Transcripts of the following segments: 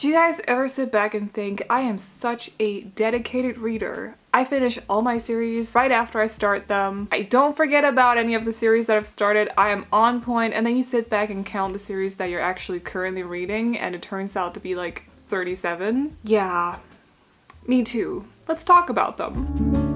Do you guys ever sit back and think, I am such a dedicated reader? I finish all my series right after I start them. I don't forget about any of the series that I've started. I am on point, and then you sit back and count the series that you're actually currently reading and it turns out to be like 37. Yeah, me too. Let's talk about them.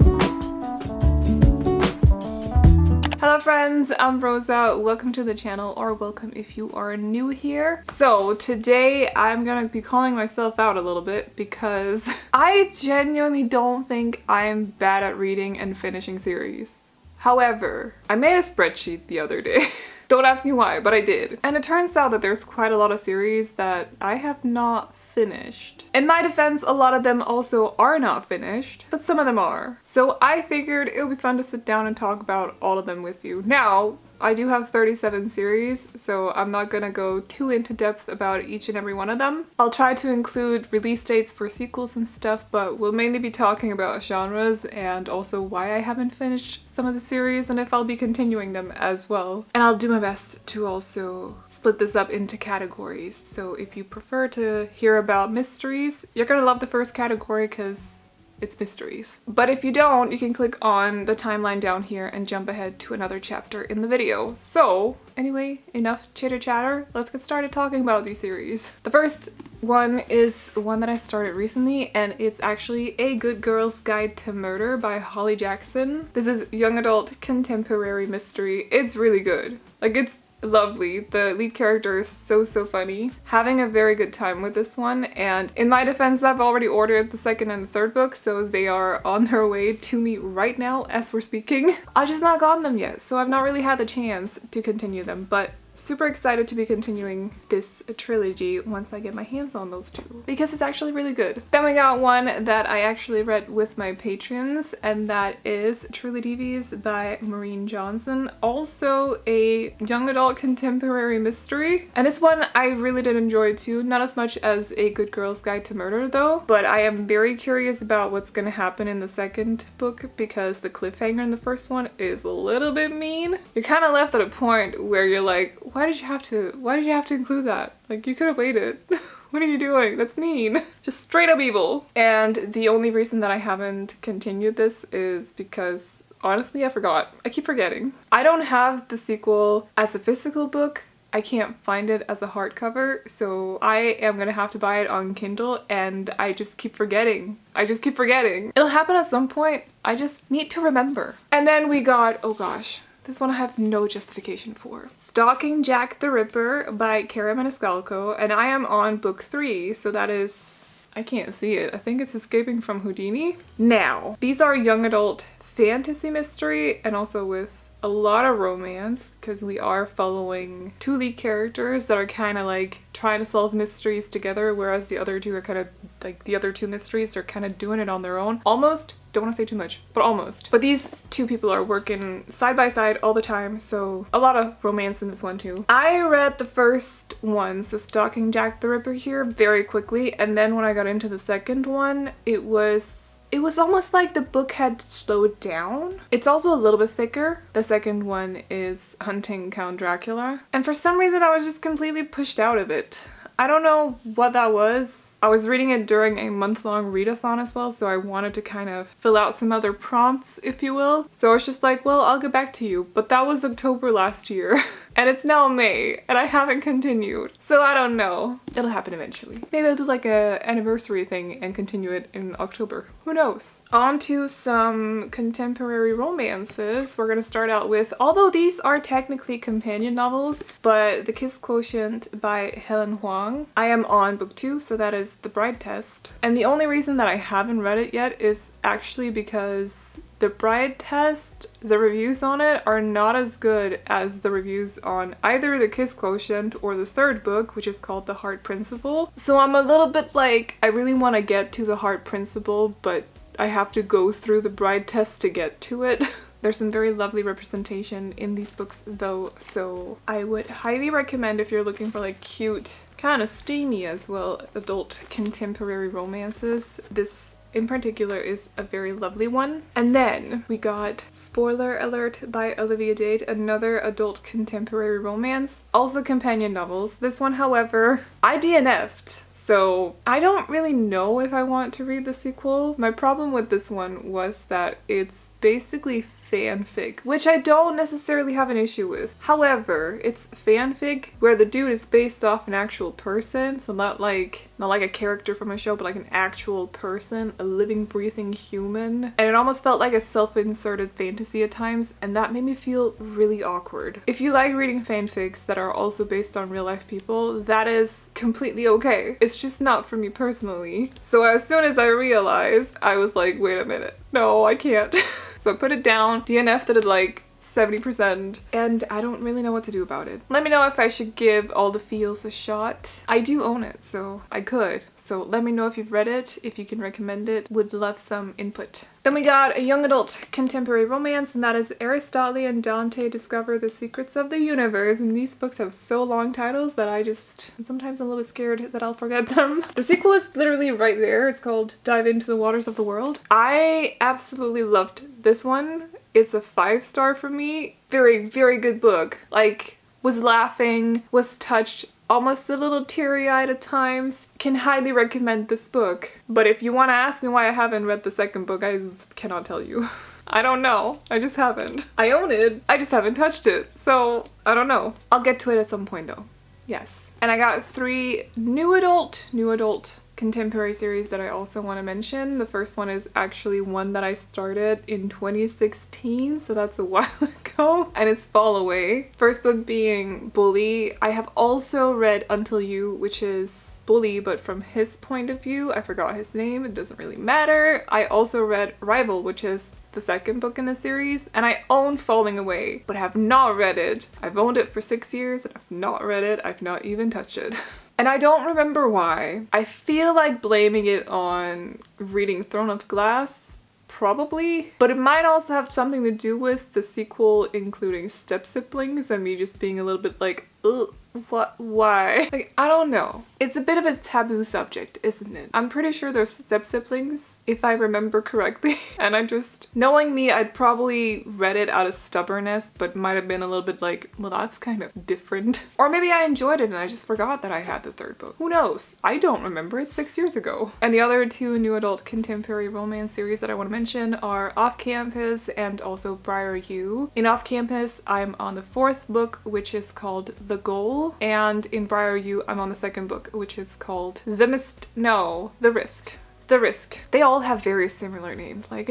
Hello friends, I'm Rosa. Welcome to the channel, or welcome if you are new here. So today I'm gonna be calling myself out a little bit because I genuinely don't think I'm bad at reading and finishing series. However, I made a spreadsheet the other day. Don't ask me why, but I did. And it turns out that there's quite a lot of series that I have not finished. In my defense, a lot of them also are not finished, but some of them are. So I figured it would be fun to sit down and talk about all of them with you. Now, I do have 37 series, so I'm not gonna go too into depth about each and every one of them. I'll try to include release dates for sequels and stuff, but we'll mainly be talking about genres and also why I haven't finished some of the series and if I'll be continuing them as well. And I'll do my best to also split this up into categories. So if you prefer to hear about mysteries, you're gonna love the first category because it's mysteries. But if you don't, you can click on the timeline down here and jump ahead to another chapter in the video. So anyway, enough chitter chatter. Let's get started talking about these series. The first one is one that I started recently, and it's actually A Good Girl's Guide to Murder by Holly Jackson. This is young adult contemporary mystery. It's really good. Like, it's lovely. The lead character is so funny. Having a very good time with this one, and in my defense, I've already ordered the second and the third book, so they are on their way to me right now as we're speaking. I've just not gotten them yet, so I've not really had the chance to continue them, but super excited to be continuing this trilogy once I get my hands on those two, because it's actually really good. Then we got one that I actually read with my patrons, and that is Truly Devious by Maureen Johnson. Also a young adult contemporary mystery. And this one I really did enjoy too. Not as much as A Good Girl's Guide to Murder though, but I am very curious about what's gonna happen in the second book because the cliffhanger in the first one is a little bit mean. You're kind of left at a point where you're like, why did you have to include that? Like, you could have waited. What are you doing? That's mean. Just straight up evil. And the only reason that I haven't continued this is because honestly I forgot. I keep forgetting. I don't have the sequel as a physical book. I can't find it as a hardcover, so I am gonna have to buy it on Kindle, and I just keep forgetting. It'll happen at some point. I just need to remember. And then we got, oh gosh, this one I have no justification for. Stalking Jack the Ripper by Cara Maniscalco, and I am on book 3, so that is, I can't see it. I think it's Escaping from Houdini. Now, these are young adult fantasy mystery and also with a lot of romance because we are following two lead characters that are kind of like trying to solve mysteries together, whereas the other two are kind of like the other two mysteries, they're kind of doing it on their own. Almost. Don't want to say too much, but almost. But these two people are working side by side all the time, so a lot of romance in this one too. I read the first one, so Stalking Jack the Ripper here, very quickly, and then when I got into the second one, it was almost like the book had slowed down. It's also a little bit thicker. The second one is Hunting Count Dracula, and for some reason I was just completely pushed out of it. I don't know what that was. I was reading it during a month-long readathon as well, so I wanted to kind of fill out some other prompts, if you will. So I was just like, well, I'll get back to you. But that was October last year. And it's now May, and I haven't continued. So I don't know. It'll happen eventually. Maybe I'll do like a anniversary thing and continue it in October. Who knows? On to some contemporary romances. We're gonna start out with, although these are technically companion novels, but The Kiss Quotient by Helen Huang. I am on book 2, so that is The Bride Test. And the only reason that I haven't read it yet is actually because The Bride Test, the reviews on it are not as good as the reviews on either The Kiss Quotient or the third book, which is called The Heart Principle. So I'm a little bit like, I really want to get to The Heart Principle, but I have to go through The Bride Test to get to it. There's some very lovely representation in these books though, so I would highly recommend if you're looking for like cute, kind of steamy as well, adult contemporary romances. This in particular is a very lovely one. And then we got Spoiler Alert by Olivia Dade, another adult contemporary romance, also companion novels. This one, however, I DNF'd. So I don't really know if I want to read the sequel. My problem with this one was that it's basically fanfic, which I don't necessarily have an issue with. However, it's fanfic where the dude is based off an actual person, so not like a character from a show, but like an actual person, a living, breathing human. And it almost felt like a self-inserted fantasy at times, and that made me feel really awkward. If you like reading fanfics that are also based on real life people, that is completely okay. It's just not for me personally. So as soon as I realized, I was like, wait a minute, no, I can't. So I put it down, DNF'd it like 70%, and I don't really know what to do about it. Let me know if I should give All the Feels a shot. I do own it, so I could. So let me know if you've read it, if you can recommend it. Would love some input. Then we got a young adult contemporary romance, and that is Aristotle and Dante Discover the Secrets of the Universe. And these books have so long titles that sometimes I'm a little bit scared that I'll forget them. The sequel is literally right there. It's called Dive into the Waters of the World. I absolutely loved this one. It's a 5-star for me. Very, very good book. Like, was laughing, was touched, almost a little teary-eyed at times. Can highly recommend this book. But if you want to ask me why I haven't read the second book, I cannot tell you. I don't know. I just haven't. I own it. I just haven't touched it. So, I don't know. I'll get to it at some point though. Yes. And I got 3 new adult contemporary series that I also want to mention. The first one is actually one that I started in 2016, so that's a while ago, and it's Fall Away. First book being Bully. I have also read Until You, which is Bully but from his point of view. I forgot his name, it doesn't really matter. I also read Rival, which is the second book in the series, and I own Falling Away but have not read it. I've owned it for 6 years and I've not read it. I've not even touched it. And I don't remember why. I feel like blaming it on reading Throne of Glass, probably. But it might also have something to do with the sequel including step-siblings and me just being a little bit like, ugh, what, why? Like, I don't know. It's a bit of a taboo subject, isn't it? I'm pretty sure there's step-siblings, if I remember correctly. And knowing me, I'd probably read it out of stubbornness, but might have been a little bit like, well, that's kind of different. Or maybe I enjoyed it and I just forgot that I had the third book. Who knows? I don't remember. It's 6 years ago. And the other 2 new adult contemporary romance series that I want to mention are Off Campus and also Briar U. In Off Campus, I'm on the 4th book, which is called The Goal. And in Briar U, I'm on the 2nd book, which is called The Risk. The Risk. They all have very similar names. Like,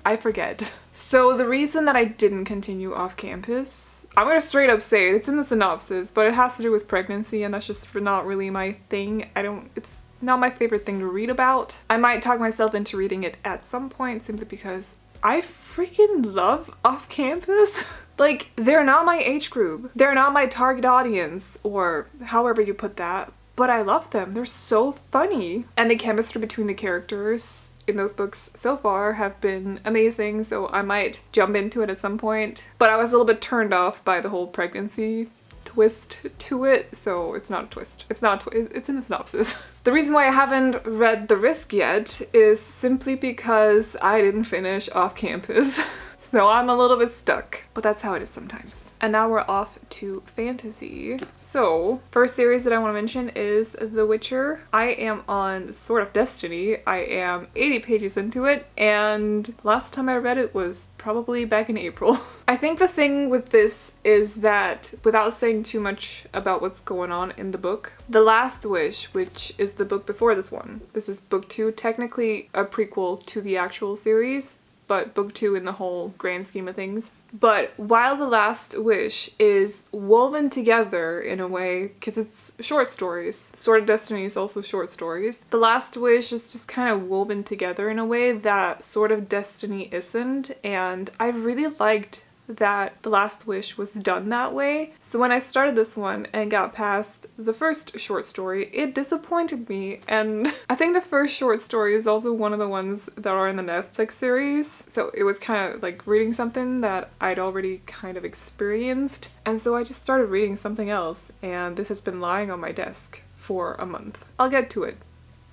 I forget. So the reason that I didn't continue Off Campus, I'm gonna straight up say it, it's in the synopsis, but it has to do with pregnancy, and that's just not really my thing. It's not my favorite thing to read about. I might talk myself into reading it at some point simply because I freaking love Off Campus. Like, they're not my age group. They're not my target audience, or however you put that. But I love them. They're so funny. And the chemistry between the characters in those books so far have been amazing, so I might jump into it at some point. But I was a little bit turned off by the whole pregnancy twist to it, so it's not a twist. It's in the synopsis. The reason why I haven't read The Risk yet is simply because I didn't finish Off Campus. So I'm a little bit stuck, but that's how it is sometimes. And now we're off to fantasy. So, first series that I want to mention is The Witcher. I am on Sword of Destiny. I am 80 pages into it, and last time I read it was probably back in April. I think the thing with this is that, without saying too much about what's going on in the book, The Last Wish, which is the book before this one, this is book 2, technically a prequel to the actual series, but book 2 in the whole grand scheme of things. But while The Last Wish is woven together in a way, because it's short stories, Sword of Destiny is also short stories, The Last Wish is just kind of woven together in a way that Sword of Destiny isn't, and I really liked that The Last Wish was done that way. So when I started this one and got past the first short story, it disappointed me, and I think the first short story is also one of the ones that are in the Netflix series, so it was kind of like reading something that I'd already kind of experienced, and so I just started reading something else, and this has been lying on my desk for a month. I'll get to it.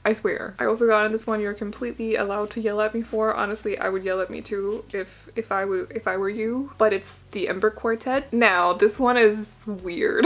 I swear. I also got in this one you're completely allowed to yell at me for. Honestly, I would yell at me too if I were you. But it's the Ember Quartet. Now, this one is weird.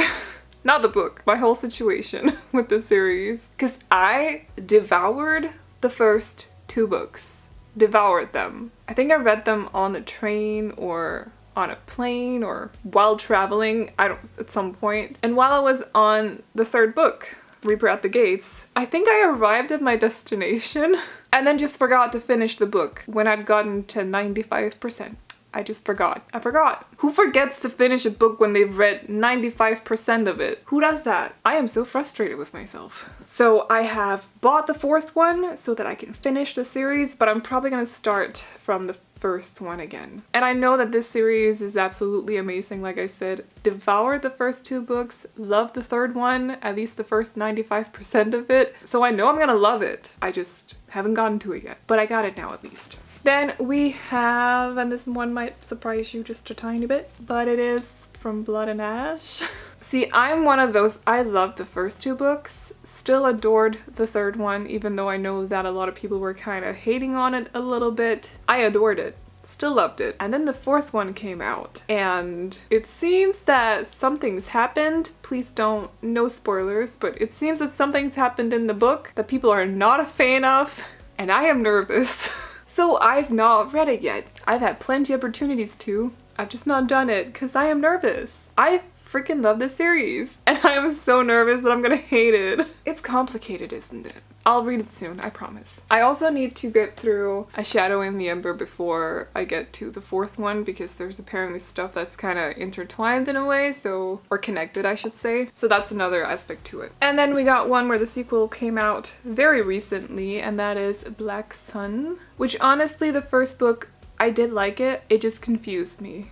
Not the book, my whole situation with the series. Because I devoured the first 2 books. Devoured them. I think I read them on the train or on a plane or while traveling, at some point. And while I was on the 3rd book, Reaper at the Gates, I think I arrived at my destination and then just forgot to finish the book when I'd gotten to 95%. I just forgot. I forgot. Who forgets to finish a book when they've read 95% of it? Who does that? I am so frustrated with myself. So I have bought the 4th one so that I can finish the series, but I'm probably gonna start from the first one again. And I know that this series is absolutely amazing, like I said. Devoured the first 2 books, loved the 3rd one, at least the first 95% of it. So I know I'm gonna love it. I just haven't gotten to it yet, but I got it now at least. Then we have, and this one might surprise you just a tiny bit, but it is From Blood and Ash. See, I'm one of those, I loved the first 2 books, still adored the 3rd one, even though I know that a lot of people were kind of hating on it a little bit. I adored it. Still loved it. And then the 4th one came out, and it seems that something's happened. Please don't, no spoilers, but it seems that something's happened in the book that people are not a fan of, and I am nervous. So I've not read it yet. I've had plenty of opportunities to. I've just not done it because I am nervous. I freaking love this series and I am so nervous that I'm gonna hate it. It's complicated, isn't it? I'll read it soon, I promise. I also need to get through A Shadow in the Ember before I get to the 4th one because there's apparently stuff that's kind of intertwined in a way, so, or connected I should say. So that's another aspect to it. And then we got one where the sequel came out very recently, and that is Black Sun, which honestly the first book, I did like it. It just confused me.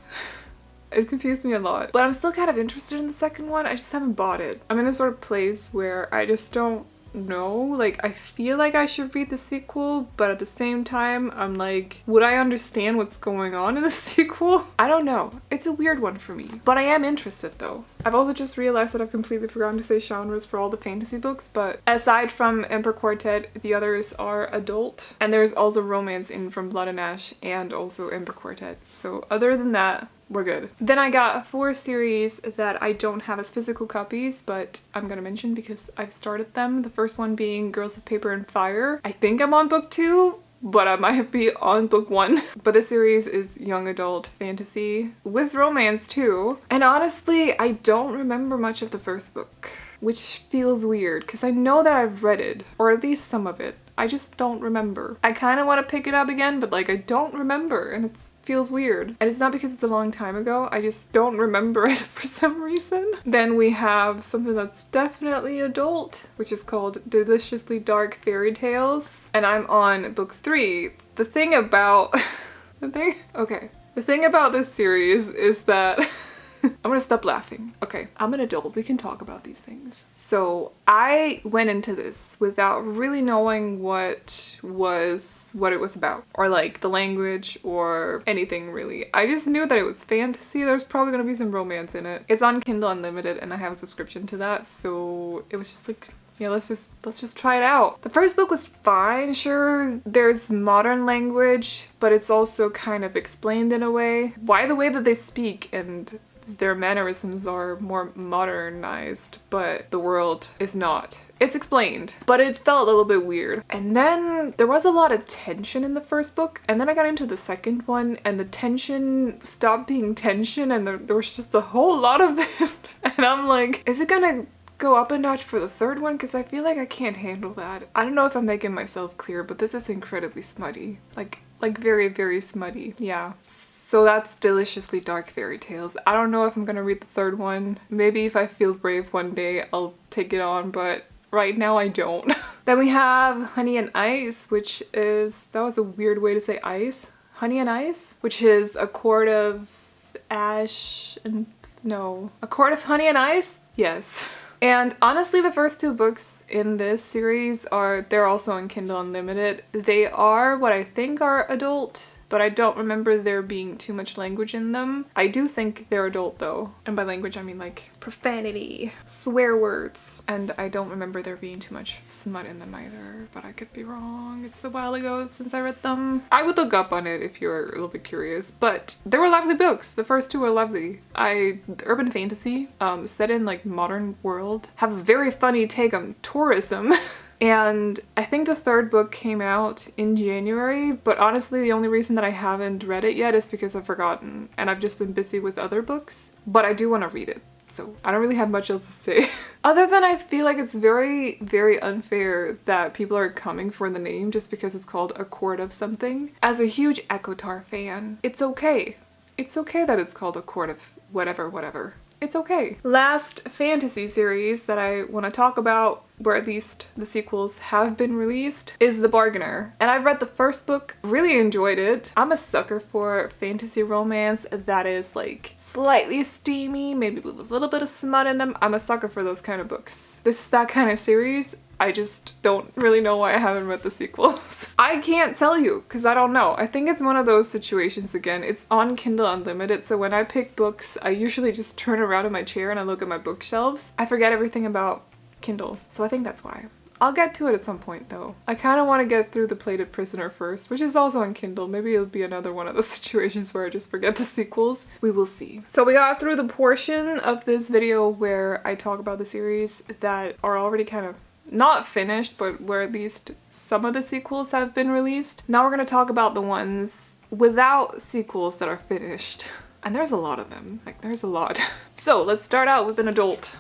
It confused me a lot. But I'm still kind of interested in the 2nd one. I just haven't bought it. I'm in this sort of place where I just don't know. Like, I feel like I should read the sequel, but at the same time, I'm like, would I understand what's going on in the sequel? I don't know. It's a weird one for me. But I am interested though. I've also just realized that I've completely forgotten to say genres for all the fantasy books, but aside from Emperor Quartet, the others are adult. And there's also romance in From Blood and Ash and also Emperor Quartet. So other than that, we're good. Then I got 4 series that I don't have as physical copies, but I'm gonna mention because I've started them. The first one being Girls of Paper and Fire. I think I'm on book 2, but I might be on book 1. But this series is young adult fantasy with romance too. And honestly, I don't remember much of the first book, which feels weird because I know that I've read it, or at least some of it. I just don't remember. I kind of want to pick it up again, but like I don't remember and it feels weird. And it's not because it's a long time ago, I just don't remember it for some reason. Then we have something that's definitely adult, which is called Deliciously Dark Fairy Tales. And I'm on book 3. The thing about... The thing about this series is that... I'm gonna stop laughing. Okay, I'm an adult, we can talk about these things. So I went into this without really knowing what it was about, or like the language or anything really. I just knew that it was fantasy. There's probably gonna be some romance in it. It's on Kindle Unlimited and I have a subscription to that, so it was just like, yeah, let's just try it out. The first book was fine, sure, there's modern language, but it's also kind of explained in a way. Why the way that they speak and their mannerisms are more modernized, but the world is not. It's explained, but it felt a little bit weird. And then there was a lot of tension in the first book, and then I got into the second one and the tension stopped being tension and there was just a whole lot of it. And I'm like, is it gonna go up a notch for the third one? Because I feel like I can't handle that. I don't know if I'm making myself clear, but this is incredibly smutty. Like very, very smutty. Yeah. So that's Deliciously Dark Fairy Tales. I don't know if I'm gonna read the third one. Maybe if I feel brave one day, I'll take it on, but right now I don't. Then we have Honey and Ice, which is, that was a weird way to say ice. Honey and Ice, which is a quart of ash and, no, a quart of honey and ice? Yes. And honestly, the first 2 books in this series they're also on Kindle Unlimited. They are what I think are adult but I don't remember there being too much language in them. I do think they're adult though, and by language I mean like profanity, swear words, and I don't remember there being too much smut in them either, but I could be wrong. It's a while ago since I read them. I would look up on it if you're a little bit curious, but they were lovely books. The first two were lovely. Urban fantasy, set in like modern world, have a very funny take on tourism. And I think the third book came out in January, but honestly the only reason that I haven't read it yet is because I've forgotten and I've just been busy with other books, but I do want to read it. So I don't really have much else to say. Other than I feel like it's very, very unfair that people are coming for the name just because it's called A Court of Something. As a huge ACOTAR fan, it's okay. It's okay that it's called A Court of whatever. It's okay. Last fantasy series that I want to talk about, where at least the sequels have been released, is The Bargainer. And I've read the first book, really enjoyed it. I'm a sucker for fantasy romance that is like slightly steamy, maybe with a little bit of smut in them. I'm a sucker for those kind of books. This is that kind of series. I just don't really know why I haven't read the sequels. I can't tell you because I don't know. I think it's one of those situations again. It's on Kindle Unlimited, so when I pick books, I usually just turn around in my chair and I look at my bookshelves. I forget everything about Kindle, so I think that's why. I'll get to it at some point though. I kind of want to get through The Plated Prisoner first, which is also on Kindle. Maybe it'll be another one of those situations where I just forget the sequels. We will see. So we got through the portion of this video where I talk about the series that are already kind of not finished, but where at least some of the sequels have been released. Now we're going to talk about the ones without sequels that are finished. And there's a lot of them. Like, there's a lot. So let's start out with an adult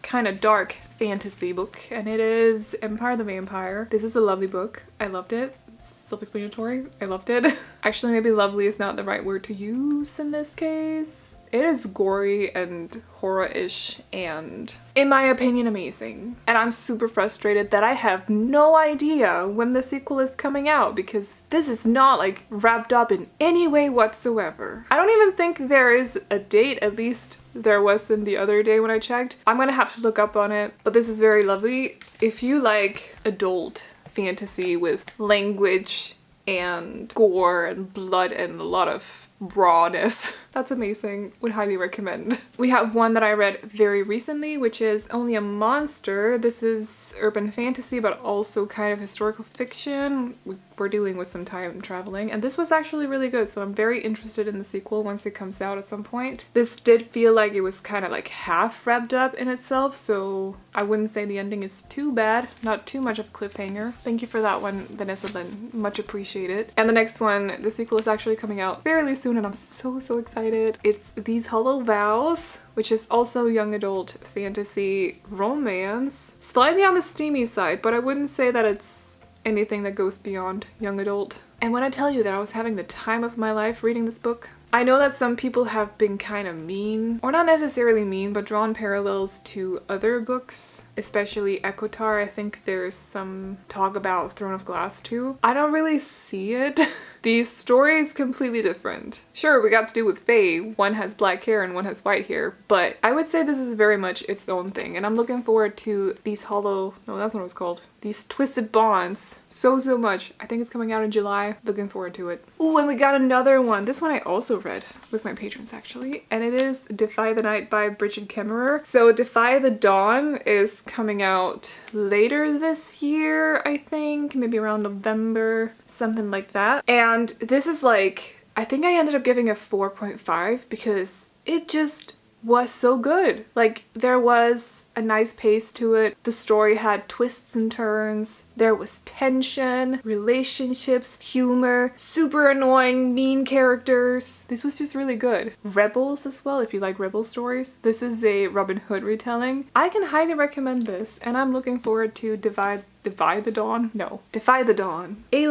kind of dark fantasy book, and it is Empire the Vampire. This is a lovely book. I loved it. It's self-explanatory. I loved it. Actually, maybe lovely is not the right word to use in this case. It is gory and horror-ish and, in my opinion, amazing. And I'm super frustrated that I have no idea when the sequel is coming out because this is not like wrapped up in any way whatsoever. I don't even think there is a date, at least there wasn't the other day when I checked. I'm gonna have to look up on it, but this is very lovely. If you like adult fantasy with language and gore and blood and a lot of rawness, that's amazing. Would highly recommend. We have one that I read very recently, which is Only a Monster. This is urban fantasy, but also kind of historical fiction. We're dealing with some time traveling, and this was actually really good, so I'm very interested in the sequel once it comes out at some point. This did feel like it was kind of like half wrapped up in itself, so I wouldn't say the ending is too bad. Not too much of a cliffhanger. Thank you for that one, Vanessa Lynn. Much appreciated. And the next one, the sequel is actually coming out fairly soon, and I'm so excited. It's These Hollow Vows, which is also young adult fantasy romance. Slightly on the steamy side, but I wouldn't say that it's anything that goes beyond young adult. And when I tell you that I was having the time of my life reading this book, I know that some people have been kind of mean, or not necessarily mean, but drawn parallels to other books, especially ACOTAR. I think there's some talk about Throne of Glass too. I don't really see it. The story is completely different. Sure, we got to do with Faye. One has black hair and one has white hair, but I would say this is very much its own thing, and I'm looking forward to These that's what it was called. These Twisted Bonds so much. I think it's coming out in July. Looking forward to it. Ooh, and we got another one. This one I also read with my patrons actually, and it is Defy the Night by Bridget Kemmerer. So Defy the Dawn is coming out later this year, I think, maybe around November, something like that. And this is like, I think I ended up giving a 4.5 because it just was so good. Like, there was a nice pace to it. The story had twists and turns. There was tension, relationships, humor, super annoying, mean characters. This was just really good. Rebels as well, if you like rebel stories. This is a Robin Hood retelling. I can highly recommend this, and I'm looking forward to Defy the Dawn? No. Defy the Dawn. A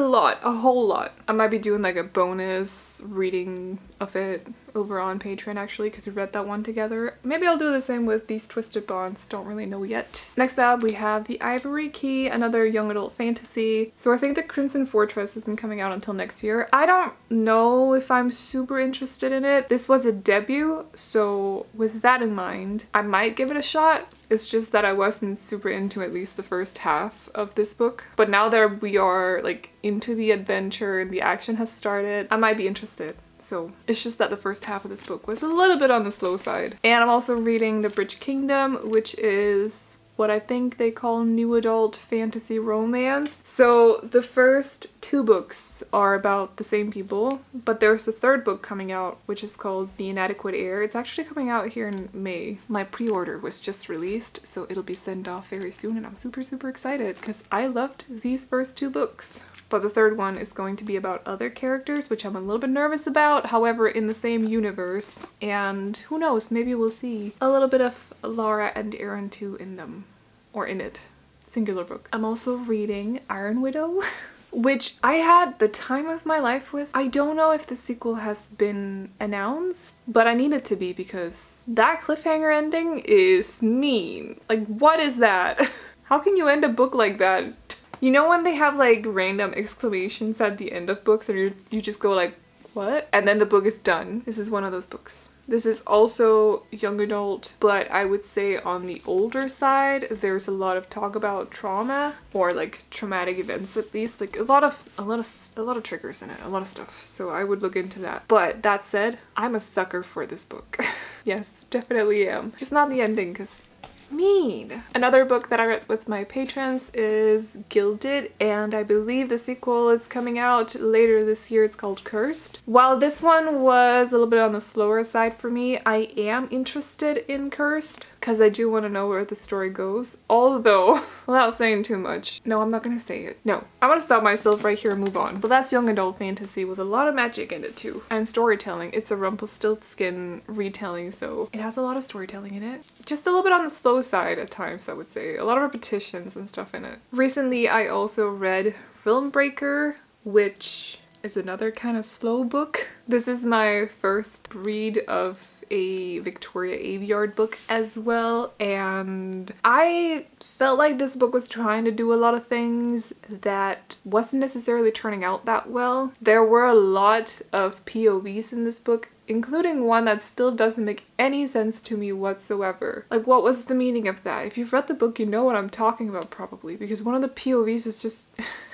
whole lot. I might be doing like a bonus reading of it over on Patreon actually, because we read that one together. Maybe I'll do the same with These Twisted Bonds. don't really know yet. Next up, we have The Ivory Key, another young adult fantasy. So I think The Crimson Fortress isn't coming out until next year. I don't know if I'm super interested in it. This was a debut, so with that in mind, I might give it a shot. It's just that I wasn't super into at least the first half of this book. But now that we are like into the adventure and the action has started, I might be interested. So it's just that the first half of this book was a little bit on the slow side. And I'm also reading The Bridge Kingdom, which is what I think they call new adult fantasy romance. So the first 2 books are about the same people, but there's a 3rd book coming out, which is called The Inadequate Heir. It's actually coming out here in May. My pre-order was just released, so it'll be sent off very soon, and I'm super, super excited because I loved these first 2 books. But the 3rd one is going to be about other characters, which I'm a little bit nervous about, however, in the same universe. And who knows, maybe we'll see a little bit of Laura and Aaron too in them. Or in it. Singular book. I'm also reading Iron Widow, which I had the time of my life with. I don't know if the sequel has been announced, but I need it to be because that cliffhanger ending is mean. Like, what is that? How can you end a book like that? You know when they have like random exclamations at the end of books and you just go like, what? And then the book is done. This is one of those books. This is also young adult, but I would say on the older side, there's a lot of talk about trauma or like traumatic events, at least, like a lot of triggers in it, a lot of stuff. So I would look into that. But that said, I'm a sucker for this book. Yes, definitely am. Just not the ending, because mean. Another book that I read with my patrons is Gilded, and I believe the sequel is coming out later this year. It's called Cursed. While this one was a little bit on the slower side for me, I am interested in Cursed because I do want to know where the story goes. Although, without saying too much, no, I'm not gonna say it. No, I want to stop myself right here and move on. But that's young adult fantasy with a lot of magic in it too. And storytelling. It's a Rumpelstiltskin retelling, so it has a lot of storytelling in it. Just a little bit on the slow side at times, I would say. A lot of repetitions and stuff in it. Recently, I also read Film Breaker, which is another kind of slow book. This is my first read of a Victoria Aveyard book as well, and I felt like this book was trying to do a lot of things that wasn't necessarily turning out that well. There were a lot of POVs in this book, including one that still doesn't make any sense to me whatsoever. Like, what was the meaning of that? If you've read the book, you know what I'm talking about probably, because one of the POVs is just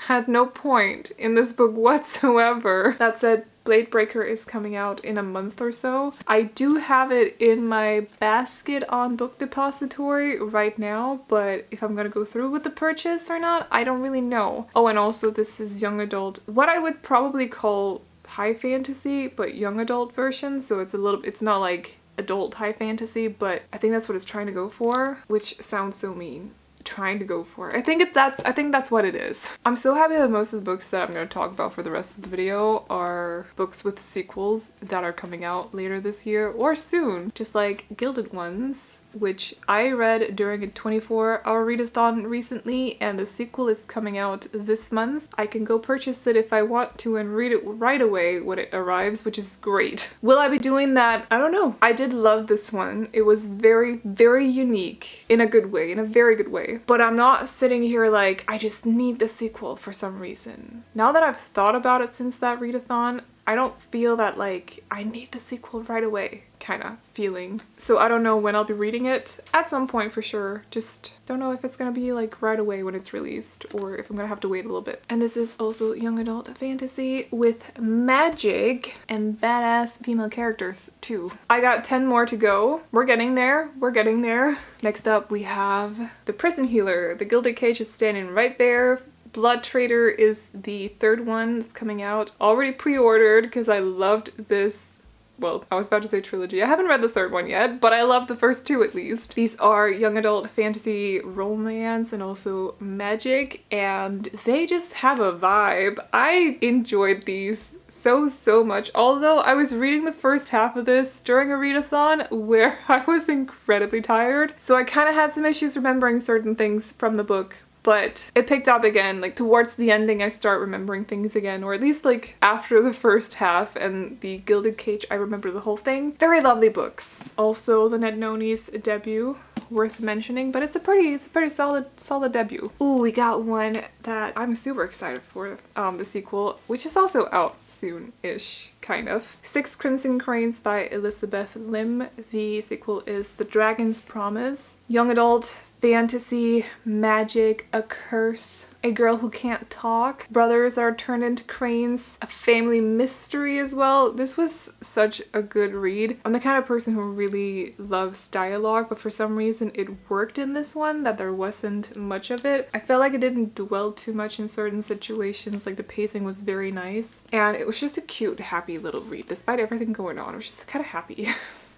had no point in this book whatsoever. That said, Blade Breaker is coming out in a month or so. I do have it in my basket on Book Depository right now, but if I'm gonna go through with the purchase or not, I don't really know. Oh, and also this is young adult, what I would probably call high fantasy, but young adult version, so it's not like adult high fantasy, but I think that's what it's trying to go for, which sounds so mean. Trying to go for. I think that's what it is. I'm so happy that most of the books that I'm going to talk about for the rest of the video are books with sequels that are coming out later this year or soon, just like Gilded Ones, which I read during a 24-hour readathon recently, and the sequel is coming out this month. I can go purchase it if I want to and read it right away when it arrives, which is great. Will I be doing that? I don't know. I did love this one. It was very, very unique in a good way, in a very good way. But I'm not sitting here like, I just need the sequel for some reason. Now that I've thought about it since that readathon, I don't feel that like I need the sequel right away kind of feeling. So I don't know when I'll be reading it. At some point for sure. Just don't know if it's gonna be like right away when it's released or if I'm gonna have to wait a little bit. And this is also young adult fantasy with magic and badass female characters too. I got 10 more to go. We're getting there. We're getting there. Next up we have The Prison Healer. The Gilded Cage is standing right there. Blood Trader is the 3rd one that's coming out. Already pre-ordered because I loved this. Well, I was about to say trilogy. I haven't read the 3rd one yet, but I love the first 2 at least. These are young adult fantasy romance and also magic, and they just have a vibe. I enjoyed these so much, although I was reading the first half of this during a readathon where I was incredibly tired, so I kind of had some issues remembering certain things from the book. But it picked up again, like towards the ending I start remembering things again, or at least like after the first half, and the Gilded Cage I remember the whole thing. Very lovely books. Also the Ned Noni's debut, worth mentioning, but it's a pretty solid debut. Ooh, we got one that I'm super excited for, the sequel, which is also out soon-ish, kind of. Six Crimson Cranes by Elizabeth Lim. The sequel is The Dragon's Promise. Young adult fantasy, magic, a curse, a girl who can't talk, brothers that are turned into cranes, a family mystery as well. This was such a good read. I'm the kind of person who really loves dialogue, but for some reason it worked in this one, that there wasn't much of it. I felt like it didn't dwell too much in certain situations, like the pacing was very nice, and it was just a cute, happy little read. Despite everything going on, it was just kind of happy.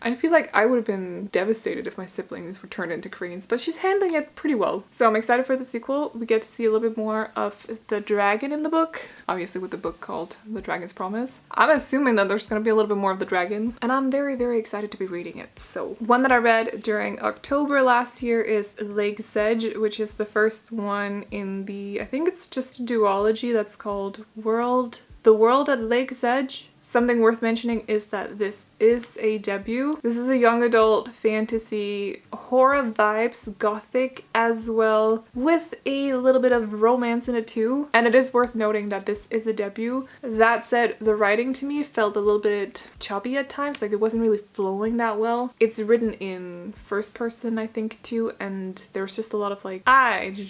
I feel like I would have been devastated if my siblings were turned into cranes, but she's handling it pretty well. So I'm excited for the sequel. We get to see a little bit more of the dragon in the book, obviously with the book called The Dragon's Promise. I'm assuming that there's going to be a little bit more of the dragon, and I'm very, very excited to be reading it. So one that I read during October last year is Lake's Edge, which is the first one in the, I think it's just a duology that's called The World at Lake's Edge. Something worth mentioning is that this is a debut. This is a young adult fantasy, horror vibes, gothic as well, with a little bit of romance in it too. And it is worth noting that this is a debut. That said, the writing to me felt a little bit choppy at times, like it wasn't really flowing that well. It's written in first person, I think, too, and there's just a lot of like, I did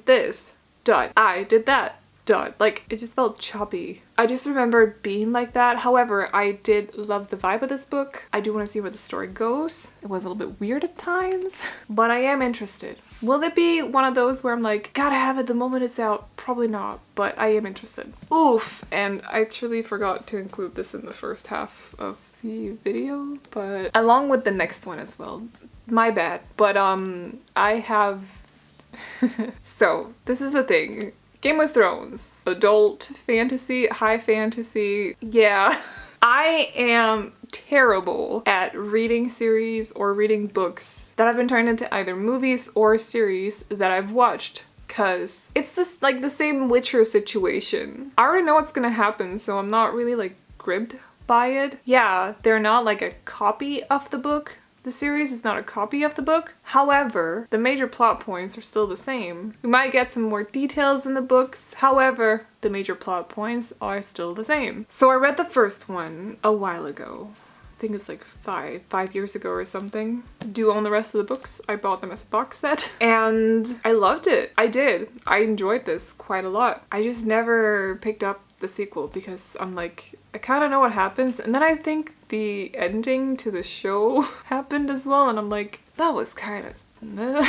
this, done, I did that, done. Like, it just felt choppy. I just remember being like that. However, I did love the vibe of this book. I do want to see where the story goes. It was a little bit weird at times, but I am interested. Will it be one of those where I'm like, gotta have it the moment it's out? Probably not, but I am interested. Oof, and I actually forgot to include this in the first half of the video, but along with the next one as well. My bad. But I have so this is the thing. Game of Thrones, adult fantasy, high fantasy, yeah. I am terrible at reading series or reading books that have been turned into either movies or series that I've watched, because it's just like the same Witcher situation. I already know what's gonna happen, so I'm not really like gripped by it. Yeah, they're not like a copy of the book. The series is not a copy of the book. However, the major plot points are still the same. We might get some more details in the books. However, the major plot points are still the same. So I read the first one a while ago. I think it's like five years ago or something. Do own the rest of the books. I bought them as a box set and I loved it. I did. I enjoyed this quite a lot. I just never picked up the sequel because I'm like, I kind of know what happens, and then I think the ending to the show happened as well, and I'm like, that was kind of meh.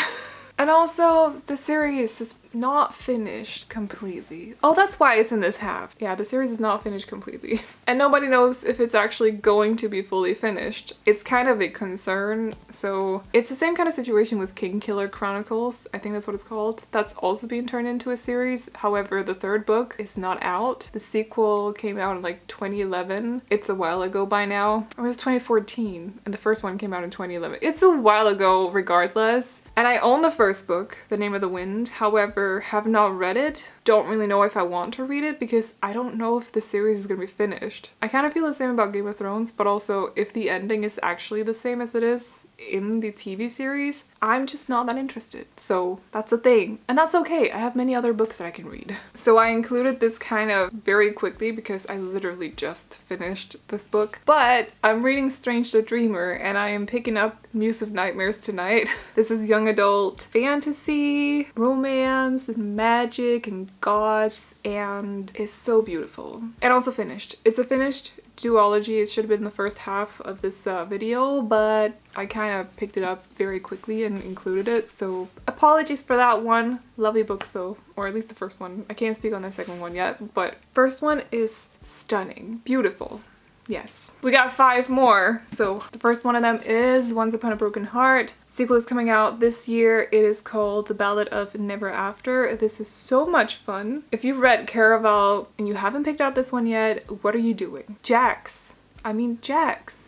And also, the series is not finished completely. Oh, that's why it's in this half. Yeah, the series is not finished completely. And nobody knows if it's actually going to be fully finished. It's kind of a concern. So it's the same kind of situation with Kingkiller Chronicles. I think that's what it's called. That's also being turned into a series. However, the third book is not out. The sequel came out in like 2011. It's a while ago by now. Or it was 2014 and the first one came out in 2011. It's a while ago regardless. And I own the first book, The Name of the Wind. However, have not read it. Don't really know if I want to read it because I don't know if the series is going to be finished. I kind of feel the same about Game of Thrones, but also if the ending is actually the same as it is in the TV series, I'm just not that interested. So that's a thing. And that's okay. I have many other books that I can read. So I included this kind of very quickly because I literally just finished this book. But I'm reading Strange the Dreamer and I am picking up Muse of Nightmares tonight. This is young adult fantasy, romance, and magic and gods, and is so beautiful. And also finished. It's a finished duology. It should have been the first half of this video, but I kind of picked it up very quickly and included it, so apologies for that one. Lovely books though, or at least the first one. I can't speak on the second one yet, but first one is stunning, beautiful. Yes. We got 5 more. So the first one of them is Once Upon a Broken Heart. Sequel is coming out this year. It is called The Ballad of Never After. This is so much fun. If you've read Caraval and you haven't picked out this one yet, what are you doing? Jax. I mean, Jax.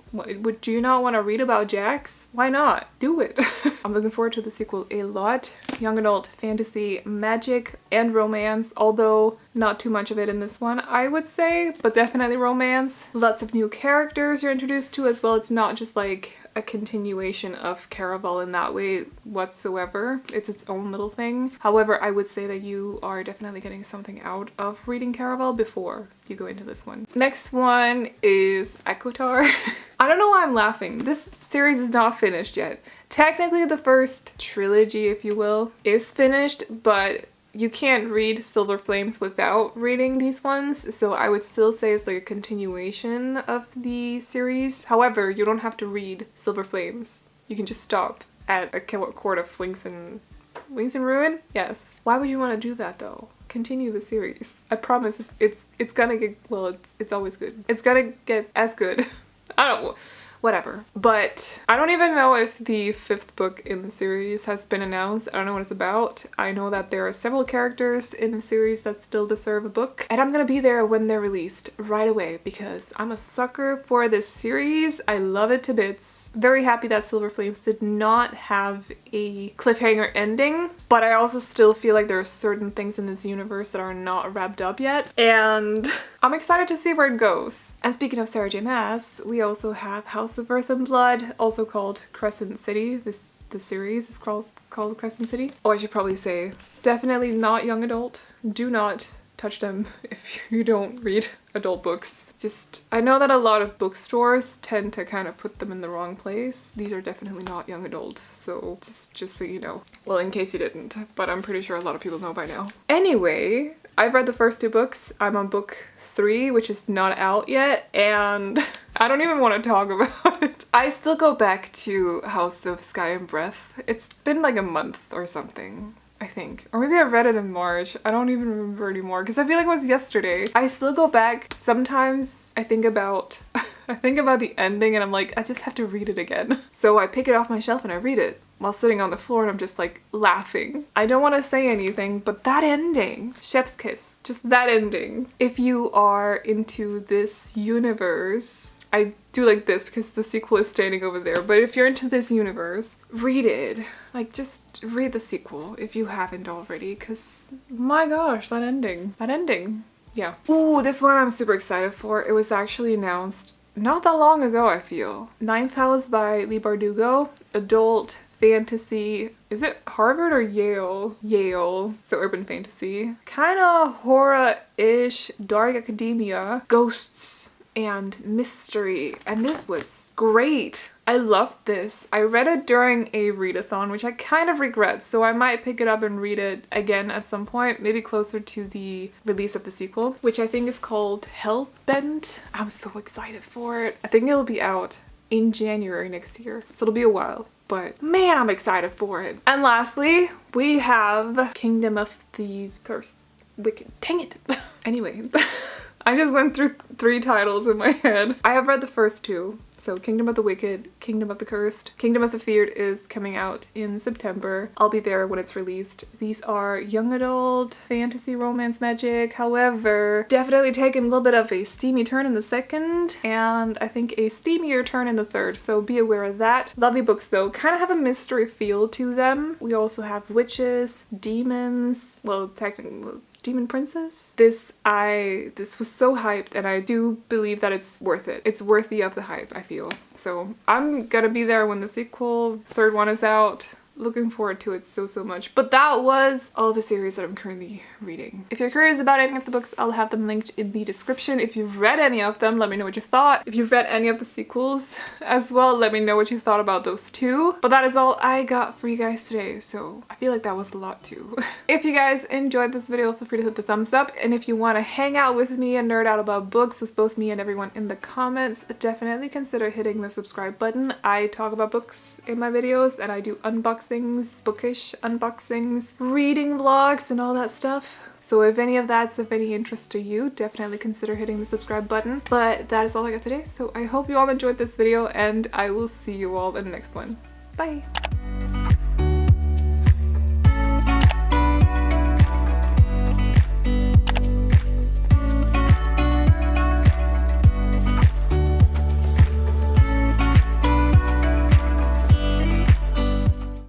Do you not want to read about Jax? Why not? Do it. I'm looking forward to the sequel a lot. Young adult fantasy, magic, and romance, although not too much of it in this one, I would say, but definitely romance. Lots of new characters you're introduced to as well. It's not just like a continuation of Caraval in that way whatsoever. It's its own little thing. However, I would say that you are definitely getting something out of reading Caraval before you go into this one. Next one is Equitar. I don't know why I'm laughing. This series is not finished yet. Technically the first trilogy, if you will, is finished, but you can't read Silver Flames without reading these ones, so I would still say it's like a continuation of the series. However, you don't have to read Silver Flames. You can just stop at a court of Wings and Ruin? Yes. Why would you want to do that though? Continue the series. I promise it's gonna get, well, it's always good. It's gonna get as good. I don't know. Whatever. But I don't even know if the 5th book in the series has been announced. I don't know what it's about. I know that there are several characters in the series that still deserve a book. And I'm gonna be there when they're released right away because I'm a sucker for this series. I love it to bits. Very happy that Silver Flames did not have a cliffhanger ending. But I also still feel like there are certain things in this universe that are not wrapped up yet. And I'm excited to see where it goes. And speaking of Sarah J Maas, we also have House of Earth and Blood, also called Crescent City. The series is called Crescent City. Oh, I should probably say, definitely not young adult. Do not touch them if you don't read adult books. Just, I know that a lot of bookstores tend to kind of put them in the wrong place. These are definitely not young adult, so just so you know. Well, in case you didn't, but I'm pretty sure a lot of people know by now. Anyway, I've read the first 2 books. I'm on book 3, which is not out yet, and I don't even want to talk about it. I still go back to House of Sky and Breath. It's been like a month or something, I think. Or maybe I read it in March. I don't even remember anymore because I feel like it was yesterday. I still go back. Sometimes I think about the ending and I'm like, I just have to read it again. So I pick it off my shelf and I read it while sitting on the floor and I'm just like laughing. I don't want to say anything, but that ending, chef's kiss, just that ending. If you are into this universe, I do like this because the sequel is standing over there, but if you're into this universe, read it. Like, just read the sequel if you haven't already, because my gosh, that ending. Yeah. Ooh, this one I'm super excited for. It was actually announced not that long ago, I feel. Ninth House by Leigh Bardugo. Adult fantasy. Is it Harvard or Yale? Yale. So urban fantasy. Kind of horror-ish, dark academia, ghosts, and mystery. And this was great. I loved this. I read it during a readathon, which I kind of regret, so I might pick it up and read it again at some point, maybe closer to the release of the sequel, which I think is called Hellbent. I'm so excited for it. I think it'll be out in January next year, so it'll be a while. But man, I'm excited for it. And lastly, we have Kingdom of the Cursed Wicked. Dang it. Anyway, I just went through 3 titles in my head. I have read the first 2. So Kingdom of the Wicked, Kingdom of the Cursed. Kingdom of the Feared is coming out in September. I'll be there when it's released. These are young adult fantasy romance magic. However, definitely taking a little bit of a steamy turn in the second, and I think a steamier turn in the third. So be aware of that. Lovely books though. Kind of have a mystery feel to them. We also have witches, demons. Well, technically, demon princess. This was so hyped, and I do believe that it's worth it. It's worthy of the hype, I feel. So I'm gonna be there when the sequel, 3rd one is out. Looking forward to it so much. But that was all the series that I'm currently reading. If you're curious about any of the books, I'll have them linked in the description. If you've read any of them, let me know what you thought. If you've read any of the sequels as well, let me know what you thought about those too. But that is all I got for you guys today, so I feel like that was a lot too. If you guys enjoyed this video, feel free to hit the thumbs up, and if you want to hang out with me and nerd out about books with both me and everyone in the comments, definitely consider hitting the subscribe button. I talk about books in my videos, and I do unboxings, bookish unboxings, reading vlogs, and all that stuff. So if any of that's of any interest to you, definitely consider hitting the subscribe button. But that is all I got today, so I hope you all enjoyed this video, and I will see you all in the next one. Bye!